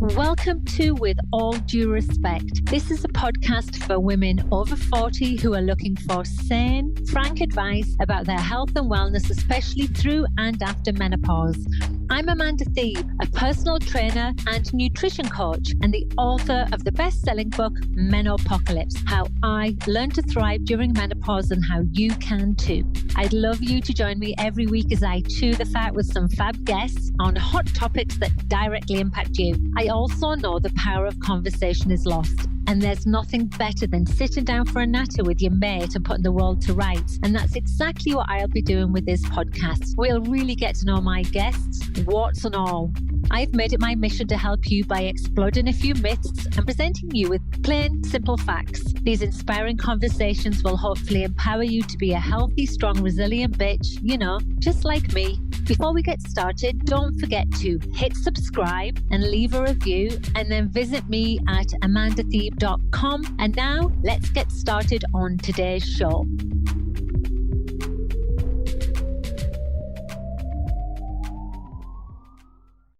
Welcome to With All Due Respect. This is a podcast for women over 40 who are looking for sane, frank advice about their health and wellness, especially through and after menopause. I'm Amanda Thebe, a personal trainer and nutrition coach, and the author of the best-selling book, Menopocalypse: How I Learned to Thrive During Menopause and How You Can Too. I'd love you to join me every week as I chew the fat with some fab guests on hot topics that directly impact you. I also know the power of conversation is lost, and there's nothing better than sitting down for a natter with your mate and putting the world to rights. And that's exactly what I'll be doing with this podcast. We'll really get to know my guests, warts and all. I've made it my mission to help you by exploding a few myths and presenting you with plain, simple facts. These inspiring conversations will hopefully empower you to be a healthy, strong, resilient bitch, just like me. Before we get started, don't forget to hit subscribe and leave a review, and then visit me at amandathebe.com. And now let's get started on today's show.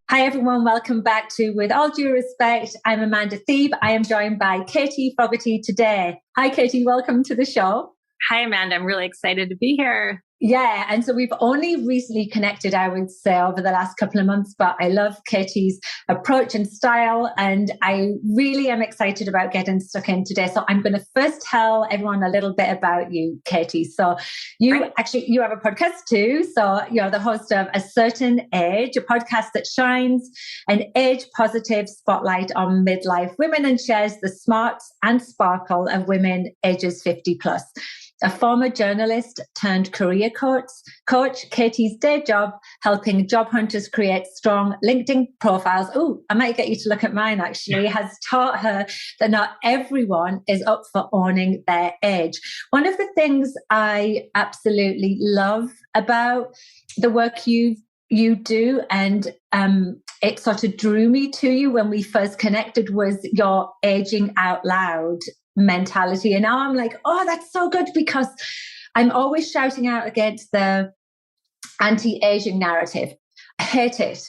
Hi everyone, welcome back to With All Due Respect. I'm Amanda Thebe. I am joined by Katie Fogarty today. Hi Katie, welcome to the show. Hi Amanda, I'm really excited to be here. Yeah, and so we've only recently connected, I would say, over the last couple of months, but I love Katie's approach and style, and I really am excited about getting stuck in today. So I'm going to first tell everyone a little bit about you, Katie. So you have a podcast too. So you're the host of A Certain Age, a podcast that shines an age-positive spotlight on midlife women and shares the smarts and sparkle of women ages 50 plus. A former journalist turned career coach, Katie's day job, helping job hunters create strong LinkedIn profiles. Oh, I might get you to look at mine actually, has taught her that not everyone is up for owning their age. One of the things I absolutely love about the work you do, and it sort of drew me to you when we first connected, was your aging out loud mentality. And now I'm like, oh, that's so good, because I'm always shouting out against the anti-aging narrative. I hate it.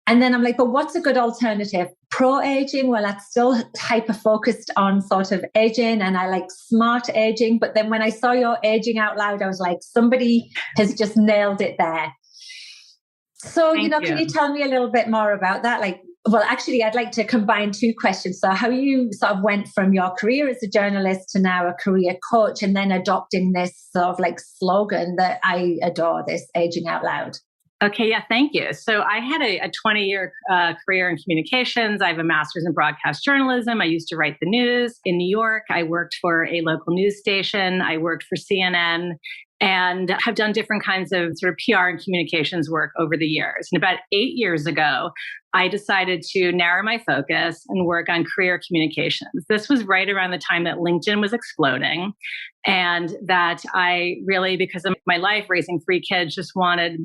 And then I'm like, but what's a good alternative? Pro-aging? Well, that's still hyper-focused on sort of aging, and I like smart aging. But then when I saw your aging out loud, I was like, somebody has just nailed it there. So, can you tell me a little bit more about that? Well, actually, I'd like to combine two questions. So how you sort of went from your career as a journalist to now a career coach, and then adopting this sort of slogan that I adore, this aging out loud. Okay, yeah, thank you. So I had a 20-year career in communications. I have a master's in broadcast journalism. I used to write the news in New York. I worked for a local news station. I worked for CNN, and have done different kinds of sort of PR and communications work over the years. And about 8 years ago, I decided to narrow my focus and work on career communications. This was right around the time that LinkedIn was exploding, and that I really, because of my life raising 3 kids, just wanted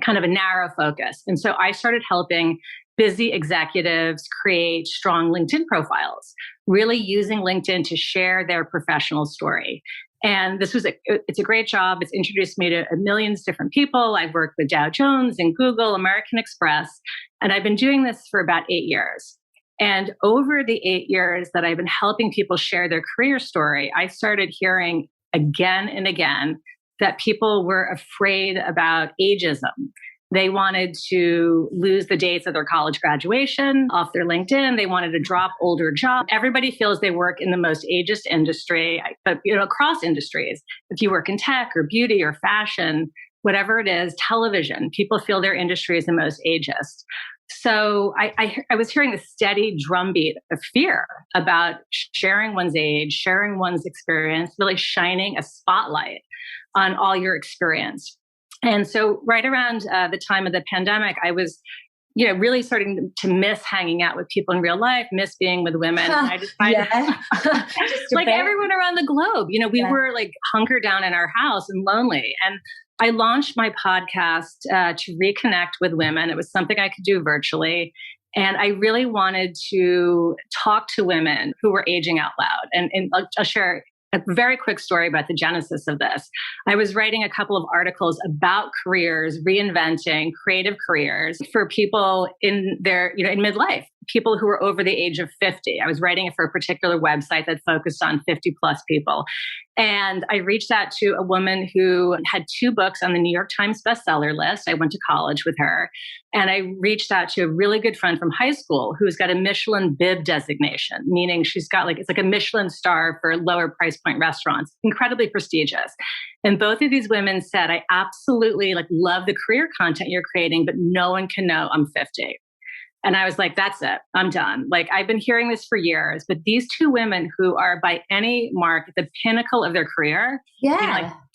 kind of a narrow focus. And so I started helping busy executives create strong LinkedIn profiles, really using LinkedIn to share their professional story. And it's a great job. It's introduced me to millions of different people. I've worked with Dow Jones and Google, American Express, and I've been doing this for about 8 years. And over the 8 years that I've been helping people share their career story, I started hearing again and again that people were afraid about ageism. They wanted to lose the dates of their college graduation off their LinkedIn. They wanted to drop older jobs. Everybody feels they work in the most ageist industry, but across industries. If you work in tech or beauty or fashion, whatever it is, television, people feel their industry is the most ageist. So I was hearing the steady drumbeat of fear about sharing one's age, sharing one's experience, really shining a spotlight on all your experience. And so right around the time of the pandemic, I was, really starting to miss hanging out with people in real life, miss being with women. And I decided, like everyone around the globe, we were hunkered down in our house and lonely. And I launched my podcast to reconnect with women. It was something I could do virtually. And I really wanted to talk to women who were aging out loud. And I'll share a very quick story about the genesis of this. I was writing a couple of articles about careers, reinventing creative careers for people in their, in midlife, people who were over the age of 50. I was writing it for a particular website that focused on 50 plus people. And I reached out to a woman who had 2 books on the New York Times bestseller list. I went to college with her. And I reached out to a really good friend from high school who's got a Michelin bib designation, meaning she's got it's like a Michelin star for lower price point restaurants, incredibly prestigious. And both of these women said, I absolutely love the career content you're creating, but no one can know I'm 50. And I was like, that's it. I'm done. I've been hearing this for years, but these 2 women who are by any mark at the pinnacle of their career,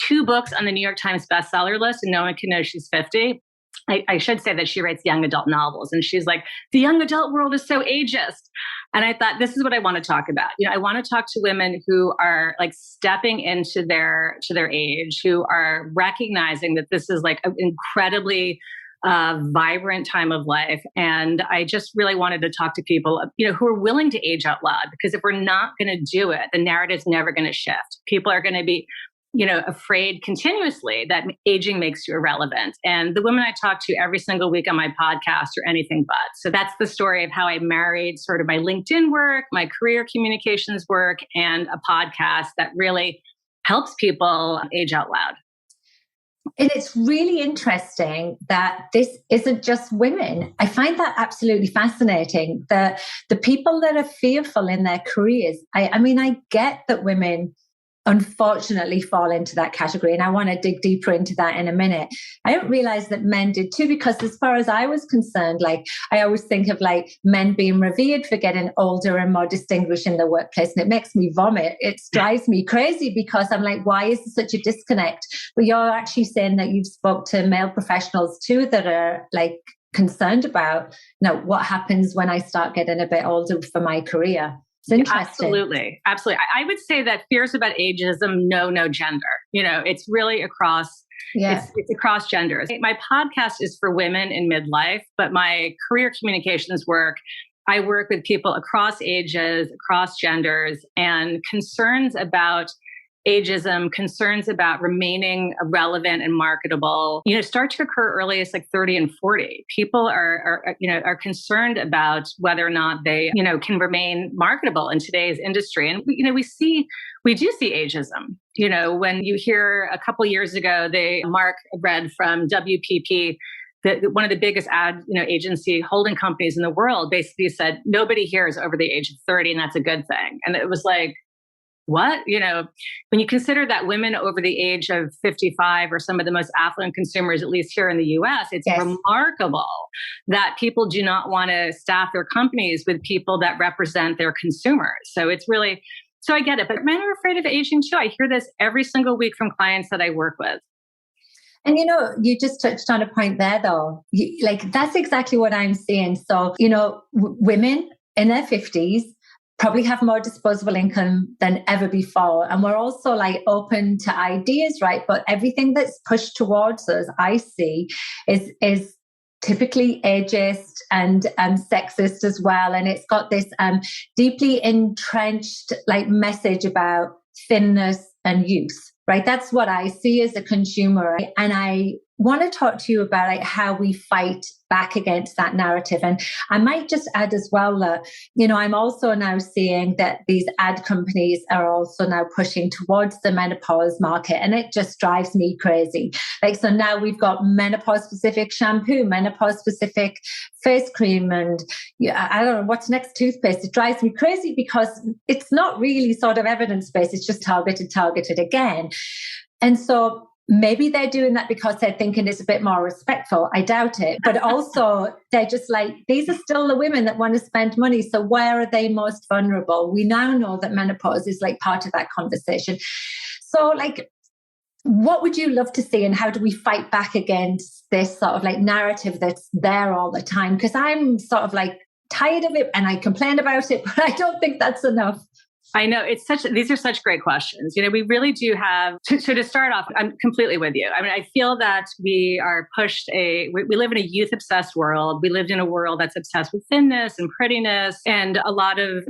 2 books on the New York Times bestseller list, and no one can know she's 50. I should say that she writes young adult novels, and she's like, the young adult world is so ageist. And I thought, this is what I want to talk about. I want to talk to women who are stepping into their age, who are recognizing that this is an incredibly vibrant time of life. And I just really wanted to talk to people, who are willing to age out loud, because if we're not going to do it, the narrative's never going to shift. People are going to be afraid continuously that aging makes you irrelevant. And the women I talk to every single week on my podcast are anything but. So that's the story of how I married sort of my LinkedIn work, my career communications work, and a podcast that really helps people age out loud. And it's really interesting that this isn't just women. I find that absolutely fascinating. The people that are fearful in their careers, I mean, I get that women unfortunately fall into that category. And I want to dig deeper into that in a minute. I didn't realize that men did too, because as far as I was concerned, I always think of men being revered for getting older and more distinguished in the workplace. And it makes me vomit. It drives me crazy, because I'm like, why is there such a disconnect? But you're actually saying that you've spoke to male professionals too that are concerned about, what happens when I start getting a bit older for my career. It's interesting. Absolutely. I would say that fears about ageism know no gender. It's really across, it's across genders. My podcast is for women in midlife, but my career communications work, I work with people across ages, across genders, and concerns about ageism, concerns about remaining relevant and marketable, start to occur earliest 30 and 40. People are concerned about whether or not they, can remain marketable in today's industry. And, we do see ageism. When you hear a couple years ago, Mark read from WPP, one of the biggest ad, agency holding companies in the world, basically said, nobody here is over the age of 30, and that's a good thing. And it was like, what? When you consider that women over the age of 55 are some of the most affluent consumers, at least here in the US, it's remarkable that people do not want to staff their companies with people that represent their consumers. So it's really, so I get it. But men are afraid of aging too. I hear this every single week from clients that I work with. And you just touched on a point there, though. That's exactly what I'm seeing. So, women in their 50s probably have more disposable income than ever before. And we're also open to ideas, right? But everything that's pushed towards us, I see, is typically ageist and sexist as well. And it's got this deeply entrenched message about thinness and youth, right? That's what I see as a consumer. Right? And I want to talk to you about how we fight back against that narrative. And I might just add as well that, I'm also now seeing that these ad companies are also now pushing towards the menopause market, and it just drives me crazy. So now we've got menopause specific shampoo, menopause specific face cream, and I don't know what's next, toothpaste. It drives me crazy because it's not really sort of evidence-based. It's just targeted again. And so maybe they're doing that because they're thinking it's a bit more respectful. I doubt it. But also, they're just these are still the women that want to spend money. So where are they most vulnerable? We now know that menopause is part of that conversation. So what would you love to see, and how do we fight back against this sort of narrative that's there all the time? Because I'm sort of tired of it, and I complain about it, but I don't think that's enough. I know these are such great questions. We really do have to start off. I'm completely with you. I mean, I feel that we are pushed we live in a youth obsessed world. We lived in a world that's obsessed with thinness and prettiness and a lot of,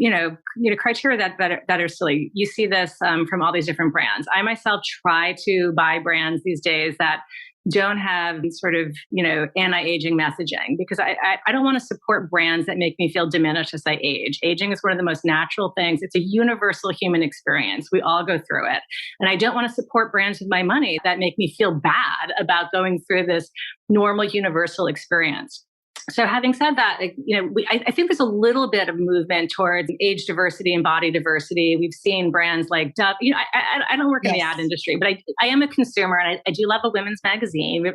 criteria that are silly. You see this from all these different brands. I myself try to buy brands these days that don't have sort of, anti-aging messaging, because I don't want to support brands that make me feel diminished as I age. Aging is one of the most natural things. It's a universal human experience. We all go through it. And I don't want to support brands with my money that make me feel bad about going through this normal universal experience. So having said that, I think there's a little bit of movement towards age diversity and body diversity. We've seen brands like Dove. I don't work in the ad industry, but I am a consumer, and I do love a women's magazine.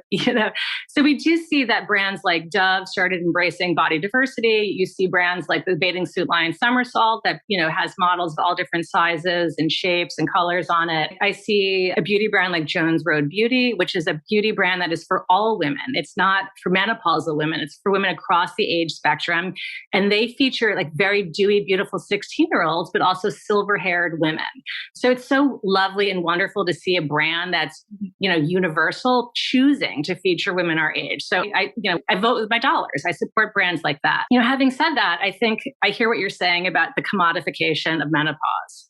So we do see that brands like Dove started embracing body diversity. You see brands like the bathing suit line Somersault that has models of all different sizes and shapes and colors on it. I see a beauty brand like Jones Road Beauty, which is a beauty brand that is for all women. It's not for menopausal women. It's for women across the age spectrum. And they feature like very dewy, beautiful 16-year-olds, but also silver-haired women. So it's so lovely and wonderful to see a brand that's, universal, choosing to feature women our age. So I vote with my dollars. I support brands like that. Having said that, I think I hear what you're saying about the commodification of menopause.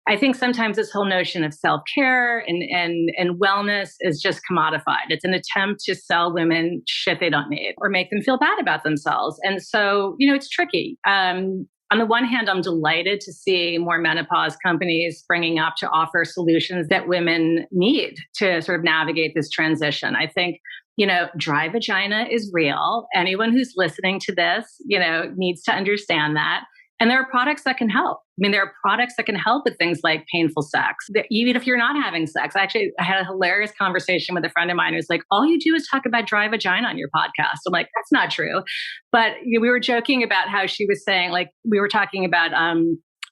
I think sometimes this whole notion of self-care and wellness is just commodified. It's an attempt to sell women shit they don't need or make them feel bad about themselves. And so, it's tricky. On the one hand, I'm delighted to see more menopause companies springing up to offer solutions that women need to sort of navigate this transition. I think, dry vagina is real. Anyone who's listening to this, needs to understand that. And there are products that can help. There are products that can help with things like painful sex, even if you're not having sex. Actually, I had a hilarious conversation with a friend of mine who's like, all you do is talk about dry vagina on your podcast. I'm like, that's not true. But we were joking about how she was saying, like, we were talking about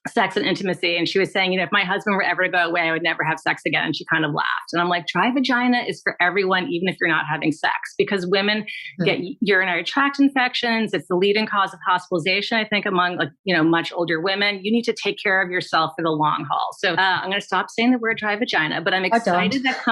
sex and intimacy. And she was saying, if my husband were ever to go away, I would never have sex again. And she kind of laughed. And I'm like, dry vagina is for everyone, even if you're not having sex, because women get urinary tract infections. It's the leading cause of hospitalization, I think, among much older women. You need to take care of yourself for the long haul. So I'm going to stop saying the word dry vagina, but I'm excited that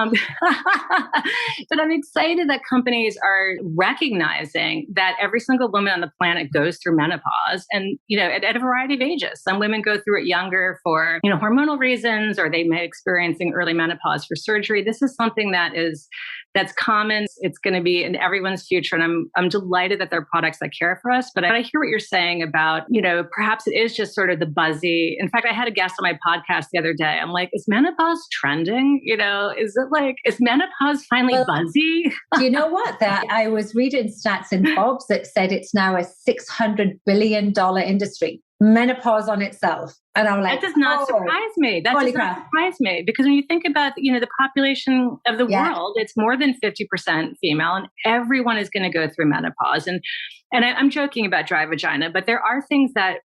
companies are recognizing that every single woman on the planet goes through menopause, and at a variety of ages. Some women go through it younger for hormonal reasons, or they may be experiencing early menopause for surgery. This is something that's common. It's going to be in everyone's future, and I'm delighted that there are products that care for us. But I hear what you're saying about perhaps it is just sort of the buzzy. In fact, I had a guest on my podcast the other day. I'm like, is menopause trending? Is menopause finally buzzy? Do you know what? That I was reading stats in Forbes that said it's now a $600 billion industry. Menopause on itself. And I'm like, that does not surprise me. That does not surprise me, because when you think about, the population of the world, it's more than 50% female, and everyone is going to go through menopause. And I'm joking about dry vagina, but there are things that,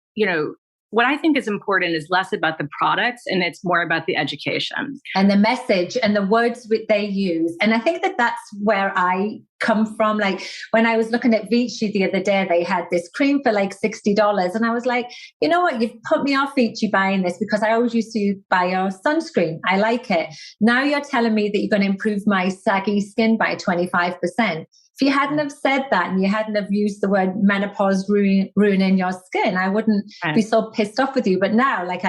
what I think is important is less about the products, and it's more about the education and the message and the words they use. And I think that that's where I come from. Like when I was looking at Vichy the other day, they had this cream for like $60. And I was like, you know what? You've put me off Vichy buying this, because I always used to buy your sunscreen. I like it. Now you're telling me that you're going to improve my saggy skin by 25%. If you hadn't have said that and you hadn't have used the word menopause ruining your skin, I wouldn't be so pissed off with you. But now, like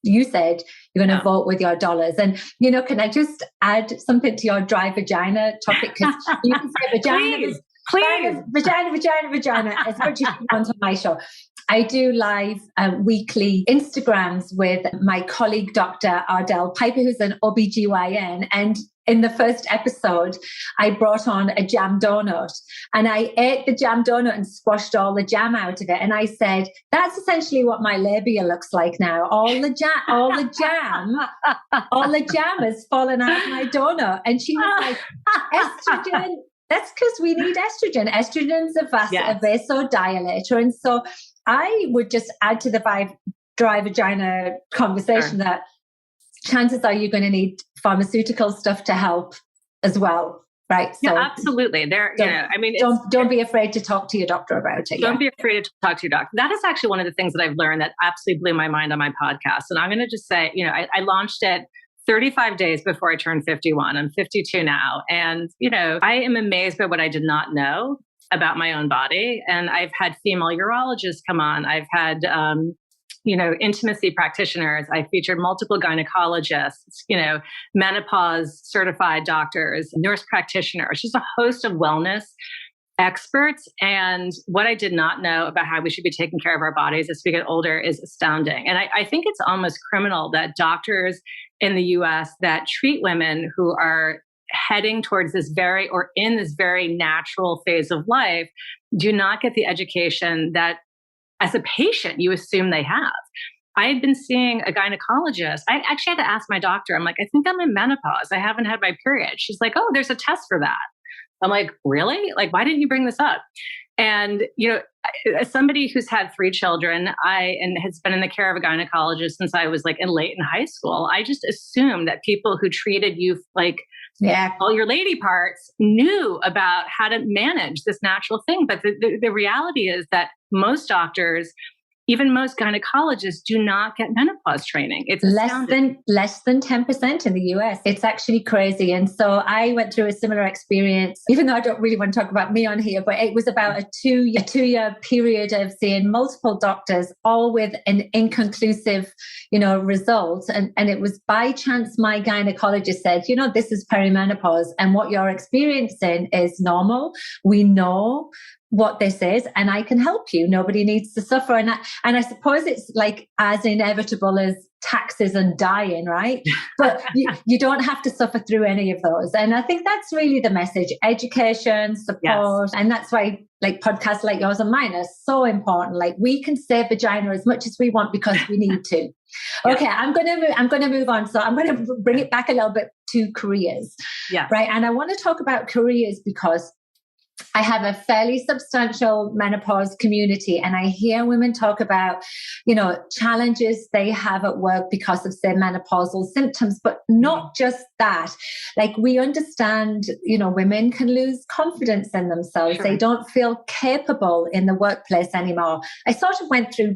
you said, you're going to vote with your dollars. And, can I just add something to your dry vagina topic? Because you can say vagina, please. Vagina, as much as you want on my show. I do live weekly Instagrams with my colleague, Dr. Ardell Piper, who's an OBGYN. And in the first episode, I brought on a jam donut, and I ate the jam donut and squashed all the jam out of it. And I said, that's essentially what my labia looks like now. All the jam has fallen out of my donut. And she was like, estrogen. That's because we need estrogen. Estrogen is a vasodilator. And so I would just add to the dry vagina conversation that chances are you're going to need pharmaceutical stuff to help as well, right? So absolutely. Don't be afraid to talk to your doctor about it. Don't be afraid to talk to your doctor. That is actually one of the things that I've learned that absolutely blew my mind on my podcast. And I'm going to just say, I launched it 35 days before I turned 51. I'm 52 now. And, I am amazed by what I did not know about my own body. And I've had female urologists come on. I've had, intimacy practitioners. I featured multiple gynecologists, menopause certified doctors, nurse practitioners, just a host of wellness experts. And what I did not know about how we should be taking care of our bodies as we get older is astounding. And I think it's almost criminal that doctors in the US that treat women who are heading towards this in this very natural phase of life do not get the education that as a patient you assume they have. I had been seeing a gynecologist. I actually had to ask my doctor, I'm like, I think I'm in menopause. I haven't had my period. She's like, oh, there's a test for that. I'm like, really? Like, why didn't you bring this up? And, as somebody who's had 3 children, and has been in the care of a gynecologist since I was like late in high school, I just assumed that people who treated you like all your lady parts knew about how to manage this natural thing. But the reality is that most doctors, even most gynecologists, do not get menopause training. It's less than 10% in the US. It's actually crazy. And so I went through a similar experience, even though I don't really want to talk about me on here, but it was about a two-year period of seeing multiple doctors, all with an inconclusive, result. And it was by chance my gynecologist said, this is perimenopause and what you're experiencing is normal. We know what this is, and I can help you. Nobody needs to suffer. And I suppose it's like as inevitable as taxes and dying, right? But you don't have to suffer through any of those. And I think that's really the message: education, support. Yes. And that's why like podcasts like yours and mine are so important. Like we can say vagina as much as we want because we need to. Okay, I'm going to move on. So I'm going to bring it back a little bit to careers. Yeah. Right. And I want to talk about careers because I have a fairly substantial menopause community, and I hear women talk about, challenges they have at work because of their menopausal symptoms, but not just that. Like we understand, women can lose confidence in themselves. Sure. They don't feel capable in the workplace anymore. I sort of went through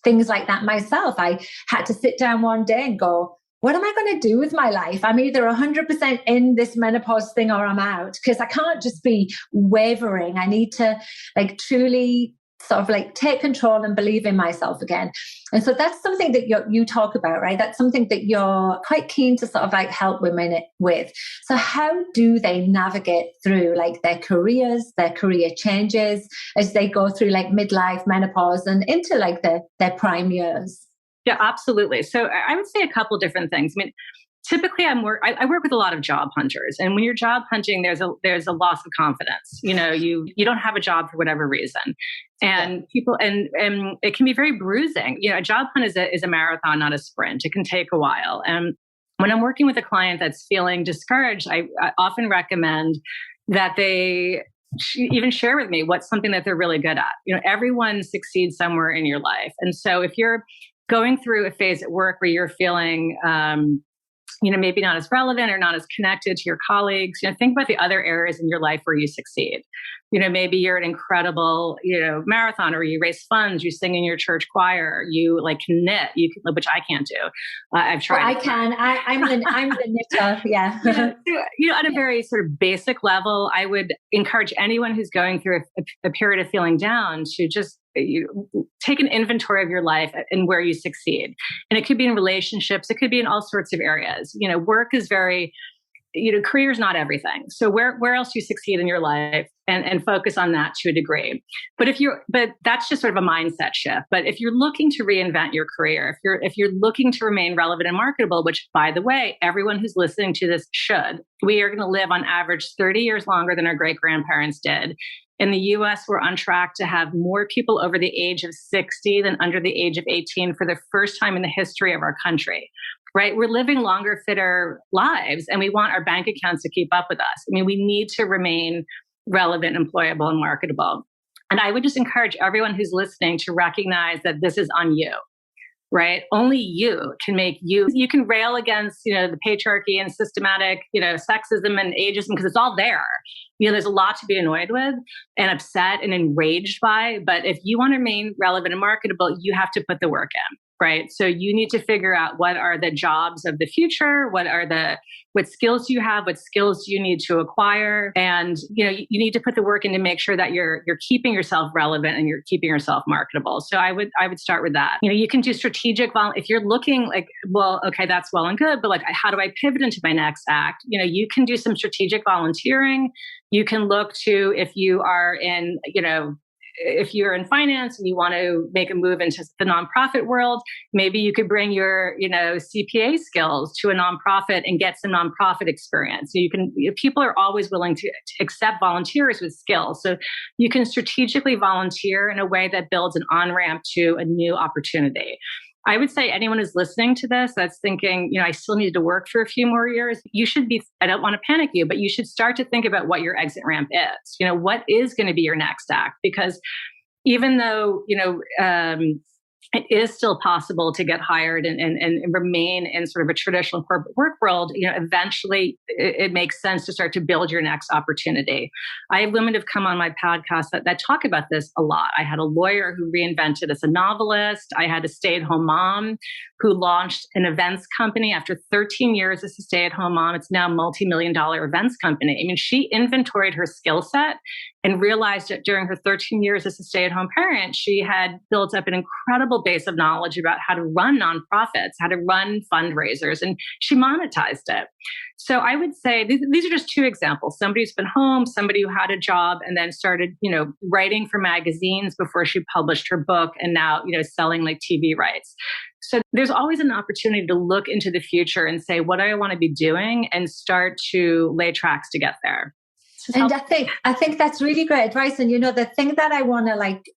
things like that myself. I had to sit down one day and go, what am I going to do with my life? I'm either 100% in this menopause thing or I'm out, because I can't just be wavering. I need to truly sort of take control and believe in myself again. And so that's something that you talk about, right? That's something that you're quite keen to sort of help women with. So how do they navigate through their careers, their career changes as they go through midlife, menopause and into their prime years? Yeah, absolutely. So I would say a couple different things. I mean, typically I work with a lot of job hunters, and when you're job hunting, there's a loss of confidence. You don't have a job for whatever reason, and people and it can be very bruising. A job hunt is a marathon, not a sprint. It can take a while. And when I'm working with a client that's feeling discouraged, I often recommend that they even share with me what's something that they're really good at. Everyone succeeds somewhere in your life, and so if you're going through a phase at work where you're feeling, maybe not as relevant or not as connected to your colleagues, think about the other areas in your life where you succeed. Maybe you're an incredible, marathoner, you raise funds, you sing in your church choir, you can knit, which I can't do. I've tried. Well, I can. I'm the knitter. Yeah. At a very sort of basic level, I would encourage anyone who's going through a period of feeling down to just take an inventory of your life and where you succeed. And it could be in relationships. It could be in all sorts of areas. Work is very, career is not everything. So where else you succeed in your life and focus on that to a degree. But that's just sort of a mindset shift. But if you're looking to reinvent your career, if you're looking to remain relevant and marketable, which by the way, everyone who's listening to this should, we are going to live on average 30 years longer than our great grandparents did. In the US, we're on track to have more people over the age of 60 than under the age of 18 for the first time in the history of our country, right? We're living longer, fitter lives, and we want our bank accounts to keep up with us. I mean, we need to remain relevant, employable, and marketable. And I would just encourage everyone who's listening to recognize that this is on you, right? Only you can make you can rail against, the patriarchy and systematic, sexism and ageism because it's all there. There's a lot to be annoyed with and upset and enraged by. But if you want to remain relevant and marketable, you have to put the work in. right? So you need to figure out what are the jobs of the future, what skills do you have, what skills do you need to acquire, and you need to put the work in to make sure that you're keeping yourself relevant and you're keeping yourself marketable. So I would start with that. You can do strategic if you're looking like, well, okay, that's well and good, but like, how do I pivot into my next act? You can do some strategic volunteering. You can look to, if you are in, if you're in finance and you want to make a move into the nonprofit world, maybe you could bring your, CPA skills to a nonprofit and get some nonprofit experience. So people are always willing to accept volunteers with skills. So you can strategically volunteer in a way that builds an on-ramp to a new opportunity. I would say anyone who's listening to this that's thinking, I still need to work for a few more years, I don't want to panic you, but you should start to think about what your exit ramp is. What is going to be your next act? Because even though, it is still possible to get hired and remain in sort of a traditional corporate work world, eventually it makes sense to start to build your next opportunity. I have women who've come on my podcast that talk about this a lot. I had a lawyer who reinvented as a novelist. I had a stay-at-home mom who launched an events company after 13 years as a stay-at-home mom. It's now a multi-million-dollar events company. I mean, she inventoried her skill set and realized that during her 13 years as a stay-at-home parent, she had built up an incredible base of knowledge about how to run nonprofits, how to run fundraisers, and she monetized it. So I would say these are just two examples. Somebody who's been home, somebody who had a job and then started, writing for magazines before she published her book, and now, selling like TV rights. So there's always an opportunity to look into the future and say, what do I want to be doing, and start to lay tracks to get there. And I think that's really great advice. And the thing that I want to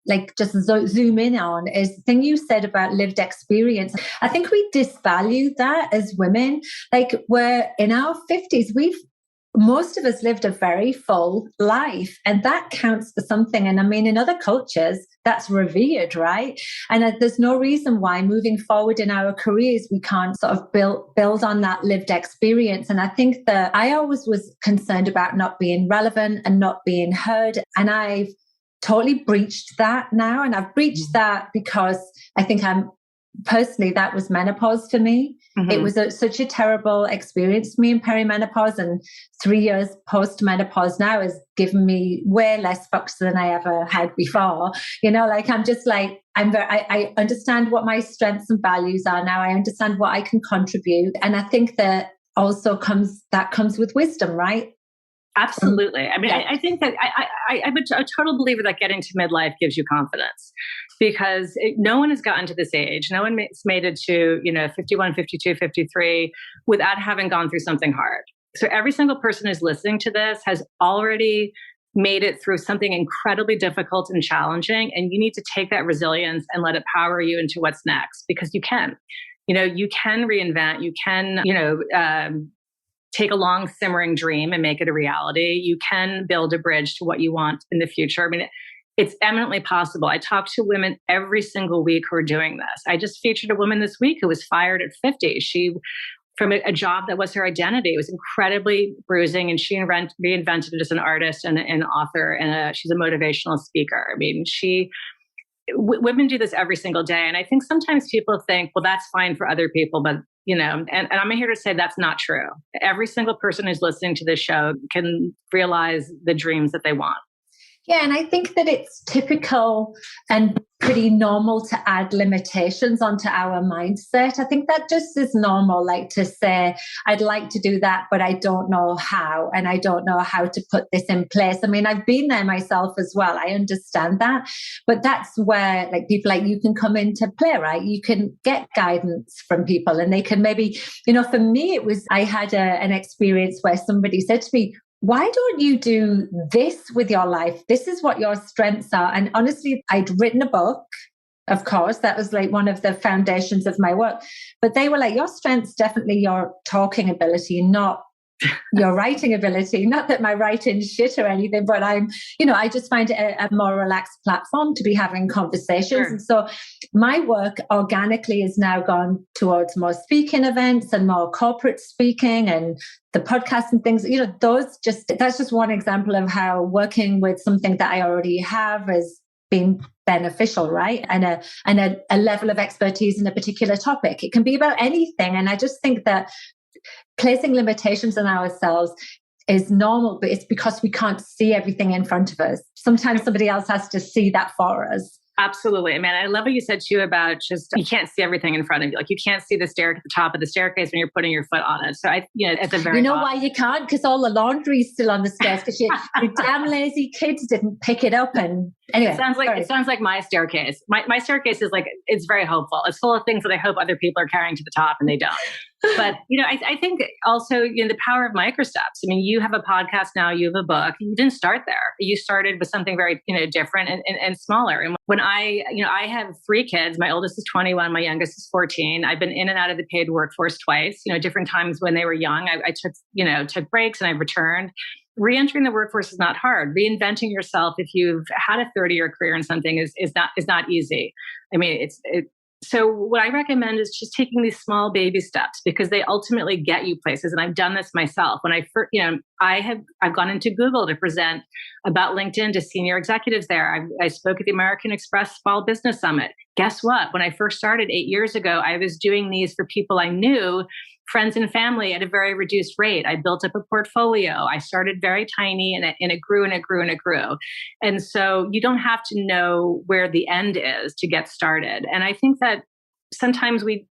like just zoom in on is the thing you said about lived experience. I think we disvalue that as women. Like, we're in our 50s, most of us lived a very full life, and that counts for something. And I mean, in other cultures, that's revered, right? And there's no reason why moving forward in our careers, we can't sort of build on that lived experience. And I think that I always was concerned about not being relevant and not being heard. And I've totally breached that now. And I've breached that because I think personally, that was menopause for me. Mm-hmm. It was such a terrible experience for me in perimenopause, and 3 years post-menopause now has given me way less fucks than I ever had before. I'm just like, I understand what my strengths and values are now. I understand what I can contribute. And I think that also comes with wisdom, right? Absolutely. I mean, yeah. I think that I'm a total believer that getting to midlife gives you confidence, because no one has gotten to this age. No one has made it to, 51, 52, 53 without having gone through something hard. So every single person who's listening to this has already made it through something incredibly difficult and challenging. And you need to take that resilience and let it power you into what's next, because you can. You can reinvent. You can, take a long simmering dream and make it a reality. You can build a bridge to what you want in the future. I mean, it's eminently possible. I talk to women every single week who are doing this. I just featured a woman this week who was fired at 50. She, from a job that was her identity, it was incredibly bruising, and she reinvented it as an artist and an author, and she's a motivational speaker. I mean, women do this every single day. And I think sometimes people think, well, that's fine for other people, but and I'm here to say that's not true. Every single person who's listening to this show can realize the dreams that they want. Yeah, and I think that it's typical and pretty normal to add limitations onto our mindset. I think that just is normal, like to say, I'd like to do that, but I don't know how, and I don't know how to put this in place. I mean, I've been there myself as well. I understand that. But that's where people like you can come into play, right? You can get guidance from people, and they can maybe, for me, I had an experience where somebody said to me, why don't you do this with your life? This is what your strengths are. And honestly, I'd written a book, of course, that was like one of the foundations of my work. But they were like, your strength's definitely your talking ability, not your writing ability. Not that my writing's shit or anything, but I just find it a more relaxed platform to be having conversations. Sure. And so my work organically has now gone towards more speaking events and more corporate speaking and the podcast and things. That's just one example of how working with something that I already have is been beneficial, right? And a level of expertise in a particular topic. It can be about anything. And I just think that placing limitations on ourselves is normal, but it's because we can't see everything in front of us. Sometimes somebody else has to see that for us. Absolutely. I mean, I love what you said too about just, you can't see everything in front of you. Like you can't see the stair at the top of the staircase when you're putting your foot on it. So at the very You know why you can't? Because all the laundry's still on the stairs because your damn lazy kids didn't pick it up. And anyway. It sounds like my staircase. My staircase is like, it's very hopeful. It's full of things that I hope other people are carrying to the top and they don't. But, I think also, the power of micro steps. I mean, you have a podcast now, you have a book. You didn't start there. You started with something very, different and smaller. And when I have 3 kids, my oldest is 21, my youngest is 14. I've been in and out of the paid workforce twice, different times when they were young. I took breaks and I returned. Re-entering the workforce is not hard. Reinventing yourself, if you've had a 30-year career in something, is not easy. I mean, so what I recommend is just taking these small baby steps because they ultimately get you places. And I've done this myself. When I first, I've gone into Google to present about LinkedIn to senior executives there. I spoke at the American Express Small Business Summit. Guess what? When I first started 8 years ago, I was doing these for people I knew, friends and family, at a very reduced rate. I built up a portfolio. I started very tiny and it grew and it grew and it grew. And so you don't have to know where the end is to get started. And I think that sometimes we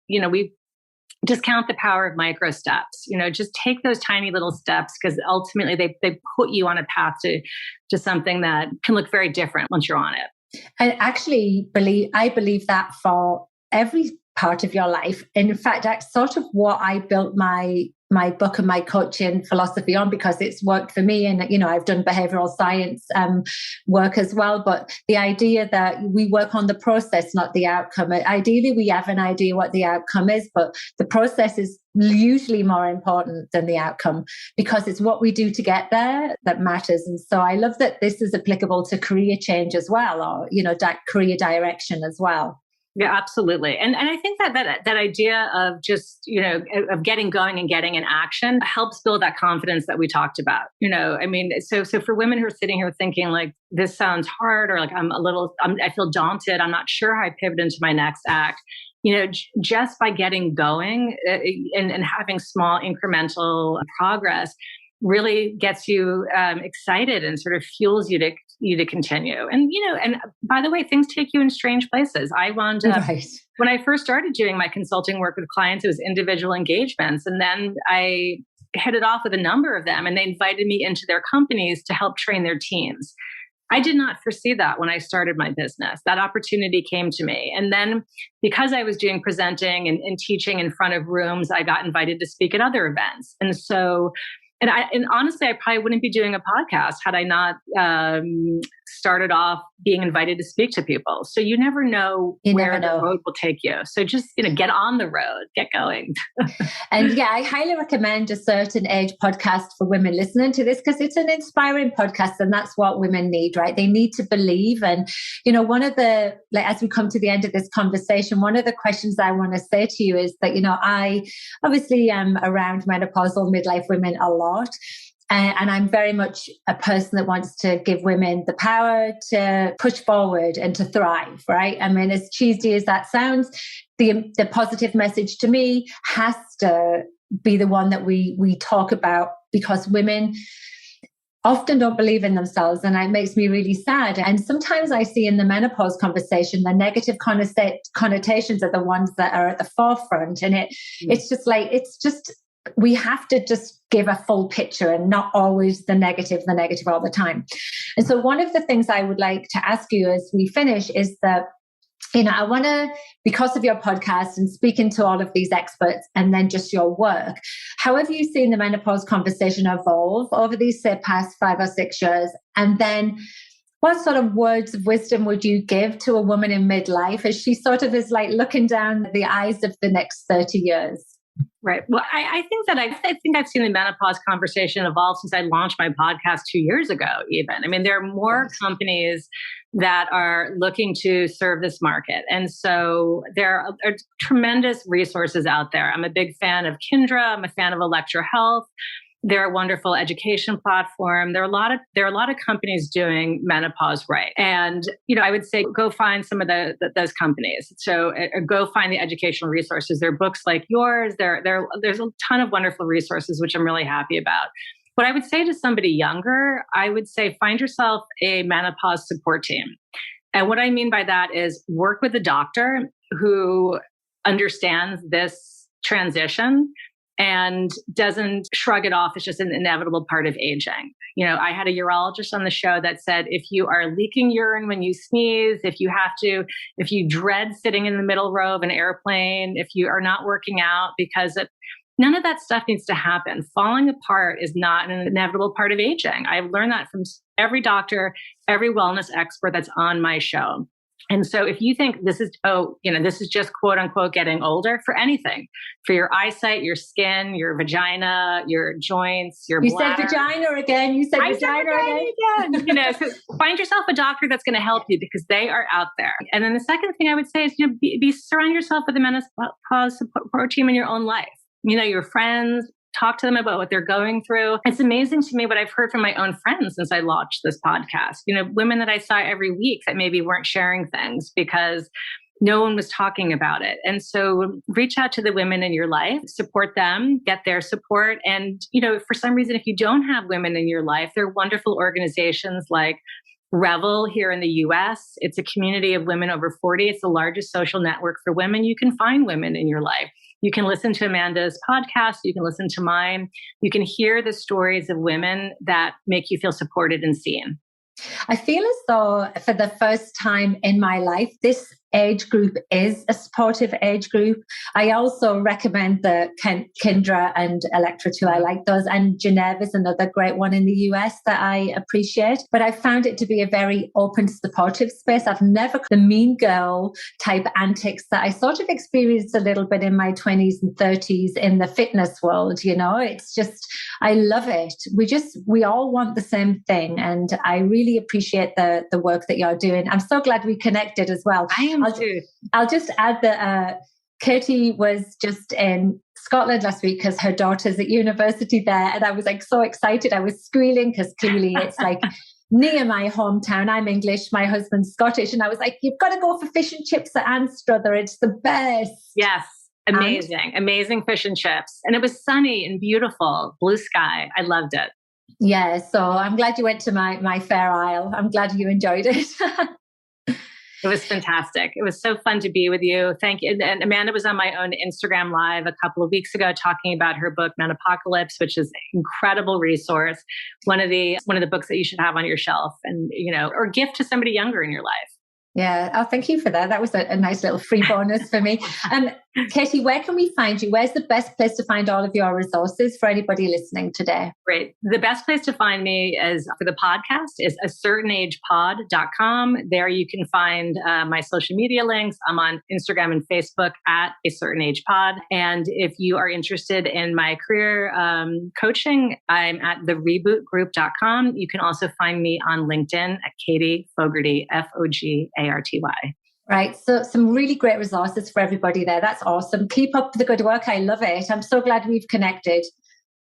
discount the power of micro steps. Just take those tiny little steps because ultimately they put you on a path to something that can look very different once you're on it. I believe that for every part of your life. In fact, that's sort of what I built my book and my coaching philosophy on because it's worked for me. And, I've done behavioral science work as well. But the idea that we work on the process, not the outcome. Ideally, we have an idea what the outcome is, but the process is usually more important than the outcome because it's what we do to get there that matters. And so I love that this is applicable to career change as well, or, career direction as well. Yeah, absolutely. And I think that idea of just, of getting going and getting in action helps build that confidence that we talked about. So for women who are sitting here thinking like, this sounds hard, or like I feel daunted, I'm not sure how I pivot into my next act. Just by getting going and having small incremental progress really gets you excited and sort of fuels you to continue. And, and by the way, things take you in strange places. I wound up, when I first started doing my consulting work with clients, it was individual engagements. And then I hit it off with a number of them and they invited me into their companies to help train their teams. I did not foresee that when I started my business. That opportunity came to me. And then because I was doing presenting and teaching in front of rooms, I got invited to speak at other events. And so And honestly, I probably wouldn't be doing a podcast had I not started off being invited to speak to people. So you never know where the road will take you. So just, get on the road, get going. And yeah, I highly recommend a certain age podcast for women listening to this because it's an inspiring podcast and that's what women need, right? They need to believe. And, one of the, as we come to the end of this conversation, one of the questions I want to say to you is that, I obviously am around menopausal midlife women a lot. And I'm very much a person that wants to give women the power to push forward and to thrive, right? I mean, as cheesy as that sounds, the positive message to me has to be the one that we talk about because women often don't believe in themselves and it makes me really sad. And sometimes I see in the menopause conversation, the negative connotations are the ones that are at the forefront. And it's just we have to just give a full picture and not always the negative all the time. And so one of the things I would like to ask you as we finish is that, I want to, because of your podcast and speaking to all of these experts and then just your work, how have you seen the menopause conversation evolve over these, say, past 5 or 6 years? And then what sort of words of wisdom would you give to a woman in midlife as she sort of is like looking down the eyes of the next 30 years? Right. Well, I think I've seen the menopause conversation evolve since I launched my podcast 2 years ago, even. I mean, there are more companies that are looking to serve this market. And so there are tremendous resources out there. I'm a big fan of Kindra. I'm a fan of Electra Health. They're a wonderful education platform. There are a lot of companies doing menopause right. And, I would say go find some of those companies. So go find the educational resources. There are books like yours. There's a ton of wonderful resources, which I'm really happy about. What I would say to somebody younger, I would say find yourself a menopause support team. And what I mean by that is work with a doctor who understands this transition and doesn't shrug it off. It's just an inevitable part of aging. I had a urologist on the show that said, if you are leaking urine when you sneeze, if you dread sitting in the middle row of an airplane, if you are not working out none of that stuff needs to happen. Falling apart is not an inevitable part of aging. I've learned that from every doctor, every wellness expert that's on my show. And so if you think this is just quote unquote getting older for anything, for your eyesight, your skin, your vagina, your joints, your bladder. You said vagina again. So find yourself a doctor that's going to help you because they are out there. And then the second thing I would say is surround yourself with a menopause support team in your own life. Your friends, talk to them about what they're going through. It's amazing to me what I've heard from my own friends since I launched this podcast. Women that I saw every week that maybe weren't sharing things because no one was talking about it. And so reach out to the women in your life, support them, get their support. And, for some reason, if you don't have women in your life, there are wonderful organizations like Revel here in the US. It's a community of women over 40. It's the largest social network for women. You can find women in your life. You can listen to Amanda's podcast. You can listen to mine. You can hear the stories of women that make you feel supported and seen. I feel as though for the first time in my life, this age group is a supportive age group. I also recommend the Kindra and Electra too. I like those. And Geneva is another great one in the US that I appreciate. But I found it to be a very open, supportive space. I've never the mean girl type antics that I sort of experienced a little bit in my 20s and 30s in the fitness world. It's just, I love it. We all want the same thing. And I really appreciate the work that you're doing. I'm so glad we connected as well. I am too. I'll just add that Katie was just in Scotland last week because her daughter's at university there. And I was so excited. I was squealing because clearly it's near my hometown. I'm English, my husband's Scottish. And I was like, you've got to go for fish and chips at Anstruther. It's the best. Yes. Amazing fish and chips. And it was sunny and beautiful, blue sky. I loved it. Yeah. So I'm glad you went to my Fair Isle. I'm glad you enjoyed it. It was fantastic. It was so fun to be with you. Thank you. And Amanda was on my own Instagram Live a couple of weeks ago talking about her book, Menopocalypse, which is an incredible resource. One of the books that you should have on your shelf and, or gift to somebody younger in your life. Yeah. Oh, thank you for that. That was a nice little free bonus for me. Katie, where can we find you? Where's the best place to find all of your resources for anybody listening today? Great. The best place to find me is for the podcast is acertainagepod.com. There you can find my social media links. I'm on Instagram and Facebook at acertainagepod. And if you are interested in my career coaching, I'm at therebootgroup.com. You can also find me on LinkedIn at Katie Fogarty, Fogarty. Right. So some really great resources for everybody there. That's awesome. Keep up the good work. I love it. I'm so glad we've connected.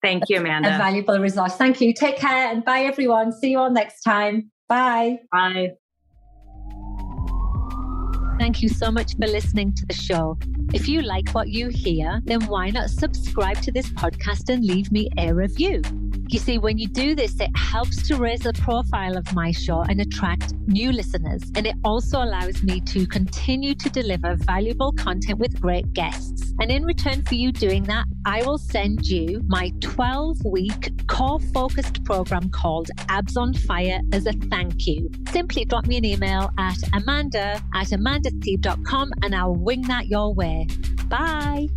Thank you, Amanda. A valuable resource. Thank you. Take care and bye, everyone. See you all next time. Bye. Bye. Thank you so much for listening to the show. If you like what you hear, then why not subscribe to this podcast and leave me a review? You see, when you do this, it helps to raise the profile of my show and attract new listeners. And it also allows me to continue to deliver valuable content with great guests. And in return for you doing that, I will send you my 12-week core-focused program called Abs on Fire as a thank you. Simply drop me an email at amanda@amandasteve.com and I'll wing that your way. Bye.